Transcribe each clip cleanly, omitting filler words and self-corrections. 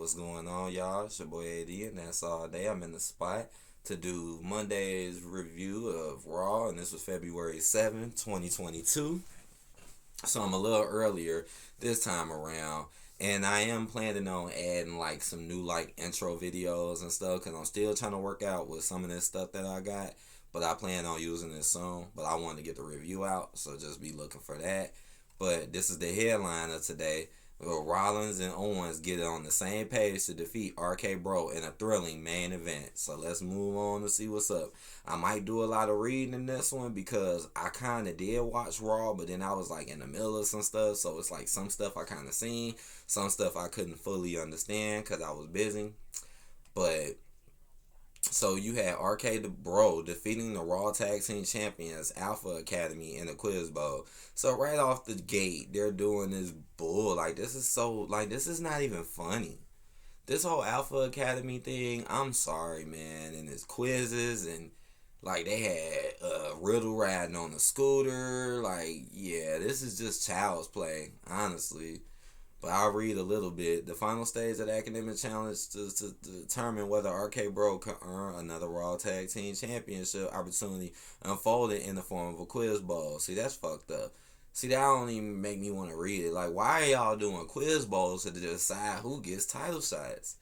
what's going on, y'all? It's your boy AD, and that's all day. I'm in the spot to do Monday's review of Raw, and this was February 7th, 2022. So I'm a little earlier this time around, and I am planning on adding like some new like intro videos and stuff because I'm still trying to work out with some of this stuff that I got. But I plan on using it soon. But I wanted to get the review out, so just be looking for that. But this is the headline of today. Rollins and Owens get on the same page to defeat RK Bro in a thrilling main event. So let's move on to see what's up. I might do a lot of reading in this one because I kind of did watch Raw, but then I was like in the middle of some stuff. So it's like some stuff I kind of seen, some stuff I couldn't fully understand because I was busy. But so you had RK the Bro defeating the Raw Tag Team Champions Alpha Academy in the Quiz Bowl. So right off the gate, they're doing this bull. Like this is not even funny. This whole Alpha Academy thing, I'm sorry, man. And it's quizzes and like they had Riddle riding on the scooter. Like, yeah, this is just child's play, honestly. But I'll read a little bit. The final stage of the academic challenge to determine whether RK Bro can earn another Raw Tag Team Championship opportunity unfolded in the form of a quiz bowl. See, that's fucked up. See, that don't even make me want to read it. Like, why are y'all doing quiz bowls to decide who gets title shots?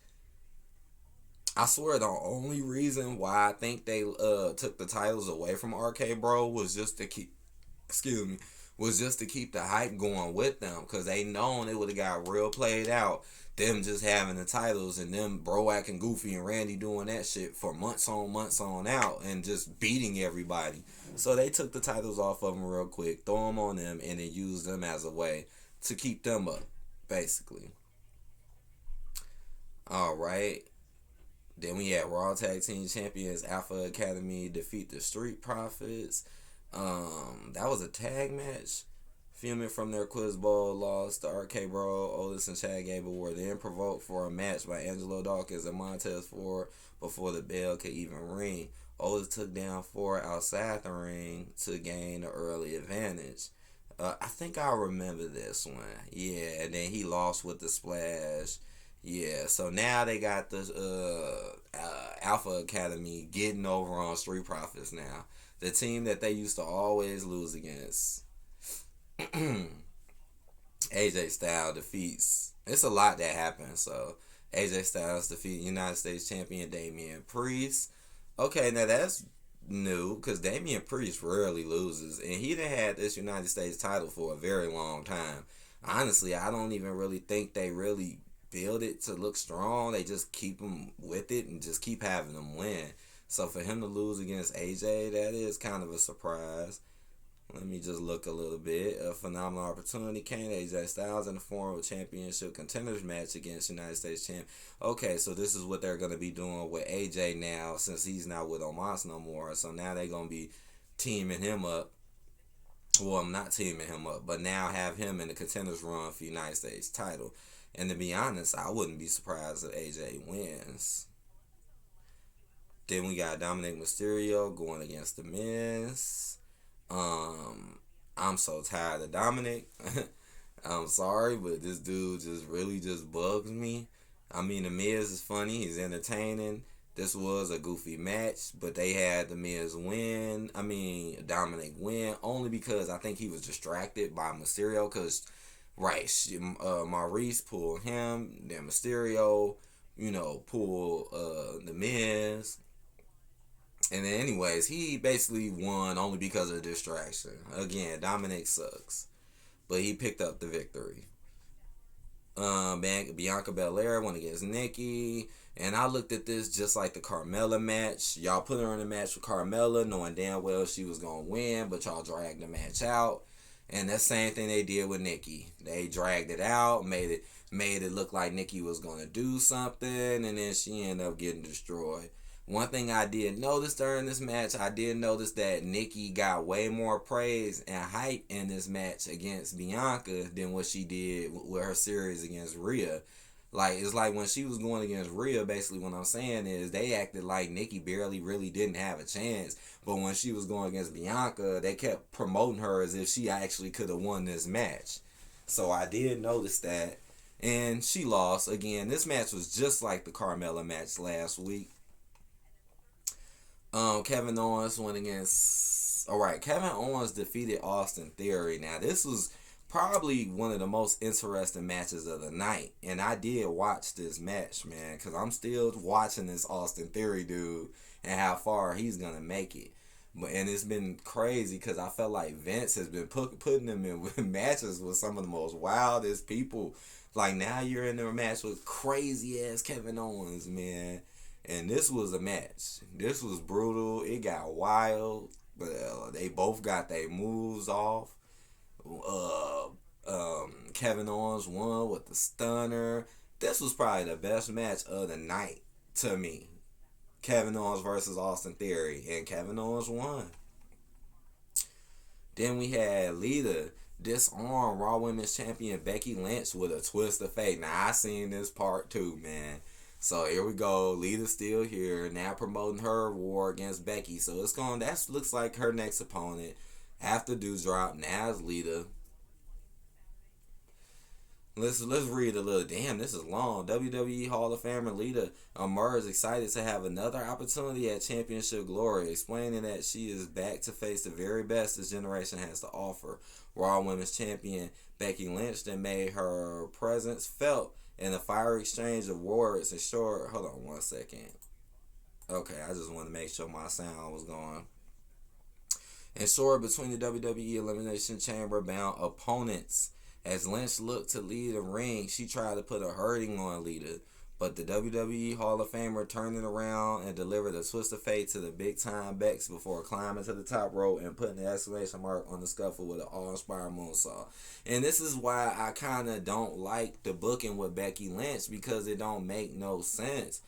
I swear the only reason why I think they took the titles away from RK Bro was just to keep, was just to keep the hype going with them, because they known it would have got real played out, them just having the titles and them Bro acting goofy and Randy doing that shit for months on out and just beating everybody. So they took the titles off of them real quick, throw them on them, and then use them as a way to keep them up, basically. Alright. Then we had Raw Tag Team Champions Alpha Academy defeat the Street Profits. That was a tag match. Fuming from their Quiz Bowl loss, the RK Bro, Otis, and Chad Gable were then provoked for a match by Angelo Dawkins and Montez Ford before the bell could even ring. Otis took down Ford outside the ring to gain the early advantage. I think I remember this one. Yeah, and then he lost with the splash. Yeah, so now they got the Alpha Academy getting over on Street Profits now. The team that they used to always lose against. AJ Styles defeats. It's a lot that happened. So AJ Styles defeat United States Champion Damien Priest. Okay, now that's new because Damien Priest rarely loses, and he done had this United States title for a very long time. Honestly, I don't even really think they really build it to look strong. They just keep him with it and just keep having him win. So for him to lose against AJ, that is kind of a surprise. Let me just look a little bit. A phenomenal opportunity came to AJ Styles in the form of a championship contenders match against United States champ. Okay, so this is what they're going to be doing with AJ now since he's not with Omos no more. So now they're going to be teaming him up. Well, I'm not teaming him up, but now have him in the contenders run for United States title. And to be honest, I wouldn't be surprised if AJ wins. Then we got Dominic Mysterio going against The Miz. I'm so tired of Dominic. I'm sorry, but this dude just really just bugs me. I mean, The Miz is funny. He's entertaining. This was a goofy match, but they had The Miz win. I mean, Dominic win only because I think he was distracted by Mysterio. Because, right, Maurice pulled him. Then Mysterio, pulled The Miz. And then anyways, he basically won only because of distraction. Again, Dominic sucks. But he picked up the victory. Bianca Belair went against Nikki. And I looked at this just like the Carmella match. Y'all put her in a match with Carmella knowing damn well she was going to win. But y'all dragged the match out. And that same thing they did with Nikki. They dragged it out, made it look like Nikki was going to do something. And then she ended up getting destroyed. One thing I did notice during this match, I did notice that Nikki got way more praise and hype in this match against Bianca than what she did with her series against Rhea. Like, it's like when she was going against Rhea, basically what I'm saying is they acted like Nikki barely really didn't have a chance. But when she was going against Bianca, they kept promoting her as if she actually could have won this match. So I did notice that. And she lost. Again, this match was just like the Carmella match last week. Kevin Owens went against. Alright, Kevin Owens defeated Austin Theory. Now, this was probably one of the most interesting matches of the night. And I did watch this match, man, because I'm still watching this Austin Theory dude and how far he's going to make it. And it's been crazy because I felt like Vince has been putting him in matches with some of the most wildest people. Like, now you're in a match with crazy ass Kevin Owens, man. And this was a match. This was brutal. It got wild. But they both got their moves off. Kevin Owens won with the stunner. This was probably the best match of the night to me. Kevin Owens versus Austin Theory. And Kevin Owens won. Then we had Lita disarm Raw Women's Champion Becky Lynch with a twist of fate. Now, I seen this part too, man. So here we go. Lita's still here. Now promoting her war against Becky. So it's going. That looks like her next opponent. After Doudrop, now it's Lita. Let's read a little. Damn, this is long. WWE Hall of Famer Lita emerged excited to have another opportunity at Championship Glory, explaining that she is back to face the very best this generation has to offer. Raw Women's Champion Becky Lynch then made her presence felt in a fiery exchange of words and short. Hold on one second. Okay, I just wanted to make sure my sound was going. And soared between the WWE Elimination Chamber bound opponents. As Lynch looked to lead the ring, she tried to put a hurting on Lita, but the WWE Hall of Famer turned it around and delivered a twist of fate to the big-time Bex before climbing to the top rope and putting the exclamation mark on the scuffle with an awe-inspiring moonsault. And this is why I kind of don't like the booking with Becky Lynch, because it don't make no sense.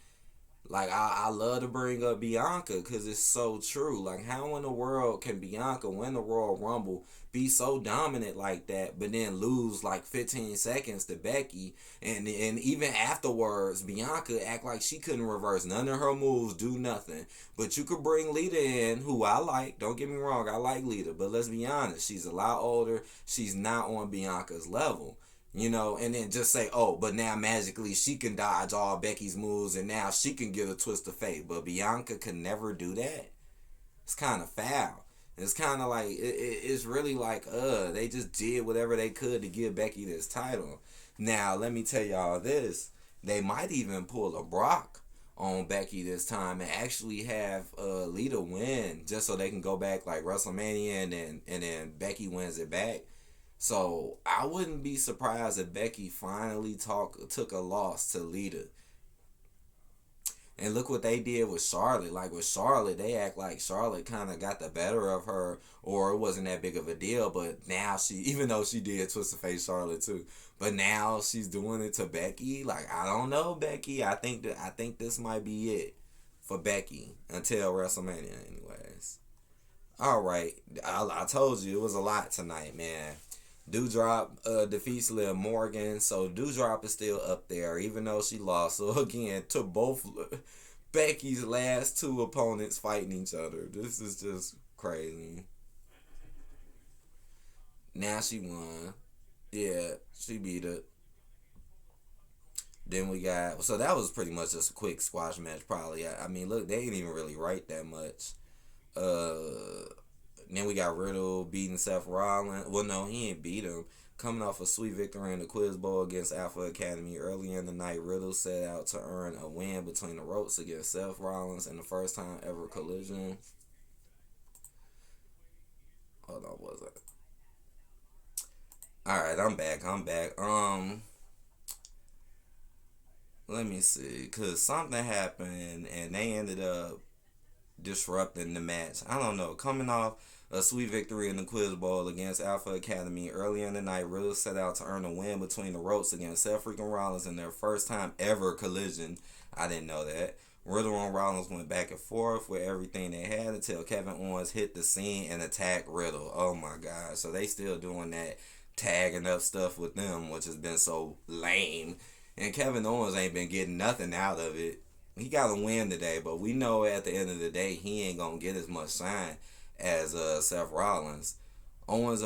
Like, I love to bring up Bianca because it's so true. Like, how in the world can Bianca win the Royal Rumble, be so dominant like that, but then lose like 15 seconds to Becky? And even afterwards, Bianca act like she couldn't reverse none of her moves, do nothing. But you could bring Lita in, who I like. Don't get me wrong, I like Lita. But let's be honest, she's a lot older. She's not on Bianca's level. You know, and then just say, oh, but now magically she can dodge all Becky's moves and now she can get a twist of fate. But Bianca could never do that. It's kind of foul. It's kind of like, it's really like, they just did whatever they could to give Becky this title. Now, let me tell y'all this. They might even pull a Brock on Becky this time and actually have Lita win just so they can go back like WrestleMania and then Becky wins it back. So I wouldn't be surprised if Becky finally took a loss to Lita. And look what they did with Charlotte. Like with Charlotte, they act like Charlotte kind of got the better of her, or it wasn't that big of a deal. But now even though she did twist the face Charlotte too, but now she's doing it to Becky. Like, I don't know, Becky. I think this might be it for Becky until WrestleMania, anyways. All right, I told you it was a lot tonight, man. Doudrop defeats Liv Morgan, so Doudrop is still up there, even though she lost. So again, to both Becky's last two opponents fighting each other. This is just crazy. Now she won. Yeah, she beat it. Then we got, so that was pretty much just a quick squash match, probably. I mean, look, they ain't even really write that much. Then we got Riddle beating Seth Rollins. Well, no, he ain't beat him. Coming off a sweet victory in the Quiz Bowl against Alpha Academy earlier in the night, Riddle set out to earn a win between the ropes against Seth Rollins in the first time ever collision. Hold on, what was it? Alright, I'm back. Let me see. Because something happened and they ended up disrupting the match. I don't know. Coming off a sweet victory in the Quiz Bowl against Alpha Academy earlier in the night, Riddle set out to earn a win between the ropes against Seth freaking Rollins in their first time ever collision. I didn't know that. Riddle and Rollins went back and forth with everything they had until Kevin Owens hit the scene and attacked Riddle. Oh my God. So they still doing that tagging up stuff with them, which has been so lame. And Kevin Owens ain't been getting nothing out of it. He got a win today, but we know at the end of the day he ain't gonna get as much shine as Seth Rollins. Owens'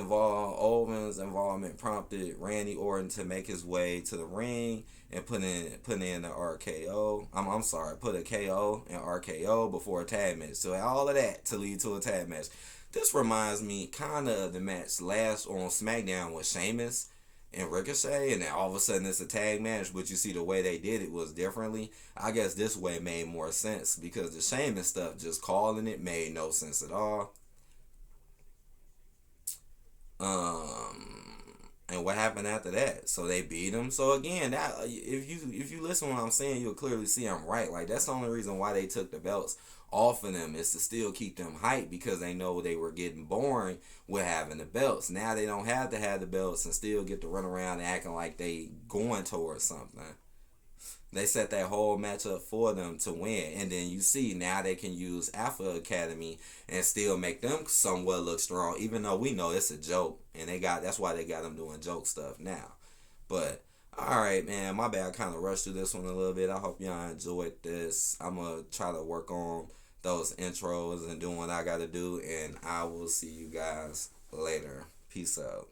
involvement prompted Randy Orton to make his way to the ring and put in the RKO. I'm sorry, put a KO and RKO before a tag match. So all of that to lead to a tag match. This reminds me kind of the match last on SmackDown with Sheamus and Ricochet, and then all of a sudden it's a tag match, but you see the way they did it was differently. I guess this way made more sense because the Sheamus stuff, just calling it, made no sense at all. And what happened after that? So they beat him. So again, that if you listen to what I'm saying, you'll clearly see I'm right. Like, that's the only reason why they took the belts off of them, is to still keep them hyped, because they know they were getting boring with having the belts. Now they don't have to have the belts and still get to run around and acting like they going towards something. They set that whole match up for them to win. And then you see now they can use Alpha Academy and still make them somewhat look strong, even though we know it's a joke. And that's why they got them doing joke stuff now. But, alright, man, my bad. I kind of rushed through this one a little bit. I hope y'all enjoyed this. I'm going to try to work on those intros and doing what I got to do. And I will see you guys later. Peace out.